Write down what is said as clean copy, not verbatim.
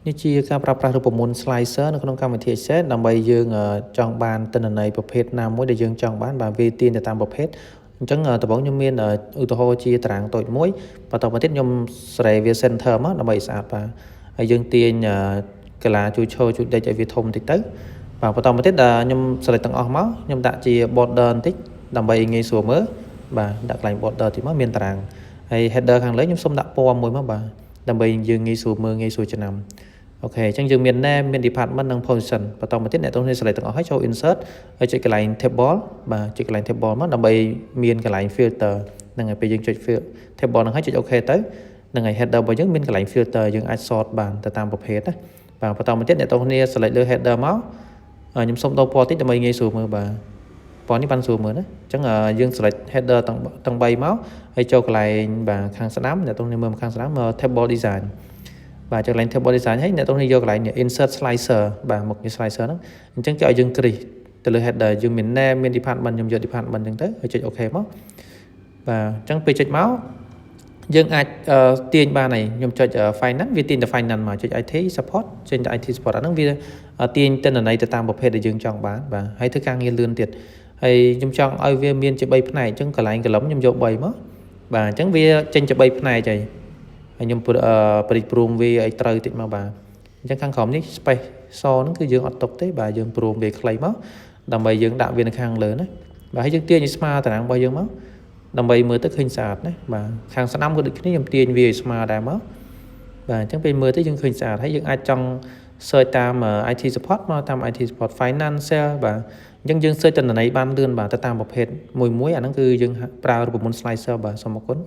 នេះជាការប្រើប្រាស់រូបមន្ត slicer នៅក្នុងកម្មវិធី Access ដើម្បីយើងចង់បានទិន្នន័យប្រភេទណាមួយដែលយើងចង់បានបាទវាទាញទៅតាមប្រភេទអញ្ចឹងដំបូងខ្ញុំមានឧទាហរណ៍ជាតារាងតូចមួយបន្តមកទៀតខ្ញុំសេរីវា center មកដើម្បីស្អាតបាទហើយយើងទាញកាឡាជួយឈរជួយដេកឲ្យវាធំបន្តិចទៅបាទបន្តមកទៀតខ្ញុំ select ទាំងអស់មកខ្ញុំដាក់ជា border បន្តិចដើម្បីងាយស្រួលមើលបាទដាក់កន្លែង border តិចមកមានតារាងហើយ header ខាងលើខ្ញុំសូមដាក់ពណ៌មួយមកបាទដើម្បីយើងងាយស្រួលមើលងាយស្រួលចំណាំអូខេអញ្ចឹងយើងមាន name មាន department និង position បន្តមកទៀតអ្នកទាំងនេះ select ទាំងអស់ហើយចូល insert ហើយចុចកន្លែង table បាទចុចកន្លែង table មកដើម្បីមានកន្លែង filter ហ្នឹងហើយពេលយើងចុច table ហ្នឹងហើយចុច OK ទៅហ្នឹងហើយ header របស់យើងមានកន្លែង filter យើងអាច sort បានទៅតាមប្រភេទណាបាទបន្តមកទៀតអ្នកទាំងនេះ select លើ header មកខ្ញុំសូមដូរពណ៌តិចដើម្បីងាយស្រួលមើលបាទពណ៌នេះបានស្រួលមើលណាអញ្ចឹងយើង select header ទាំង3មកហើយចូលកន្លែងបាទខាងស្ដាំអ្នកទាំងនេះមើលខាងស្ដាំ table design បាទចុចកន្លែង table design ហើយអ្នកទាំងនេះយកកន្លែង insert slicer បាទមកនេះ slicer ហ្នឹងអញ្ចឹងគេឲ្យយើងគ្រីសទៅលើ header យើងមាន name មាន department ខ្ញុំយក department អញ្ចឹងទៅហើយចុច OK មកបាទអញ្ចឹងពេលចុចមកយើងអាចទាញបានហើយខ្ញុំចុច finance វាទាញទៅ finance មកចុច IT support ចេញទៅ IT support អាហ្នឹងវាទាញទិន្នន័យទៅតាមប្រភេទដែលយើងចង់បានបាទហើយធ្វើការងារលឿនទៀតហើយខ្ញុំចង់ឲ្យវាមានជា3ផ្នែកអញ្ចឹងកន្លែង column ខ្ញុំយក3មកបាទអញ្ចឹងវាចេញជា3ផ្នែកហើយខ្ញុំព្រិចព្រមវាឲ្យត្រូវតិចមកបាទអញ្ចឹងខាងក្រោមនេះ space សហ្នឹងគឺយើងអត់ទុកទេបាទយើងព្រមវាខ្លីមកដើម្បីយើងដាក់វានៅខាងលើណាបាទហើយយើងទាញឲ្យស្មើតារាងរបស់យើងមកដើម្បីមើលទៅឃើញស្អាតណាបាទខាងស្ដាំក៏ដូចគ្នាខ្ញុំទាញវាឲ្យស្មើដែរមកបាទអញ្ចឹងពេលមើលទៅយើងឃើញស្អាតហើយយើងអាចចង់ search តាម IT support មកតាម IT support financial បាទអញ្ចឹងយើង search ទិន្នន័យបានលឿនបាទទៅតាមប្រភេទមួយអាហ្នឹងគឺយើងប្រើរូបមន្ត slicer បាទសូមអរគុណ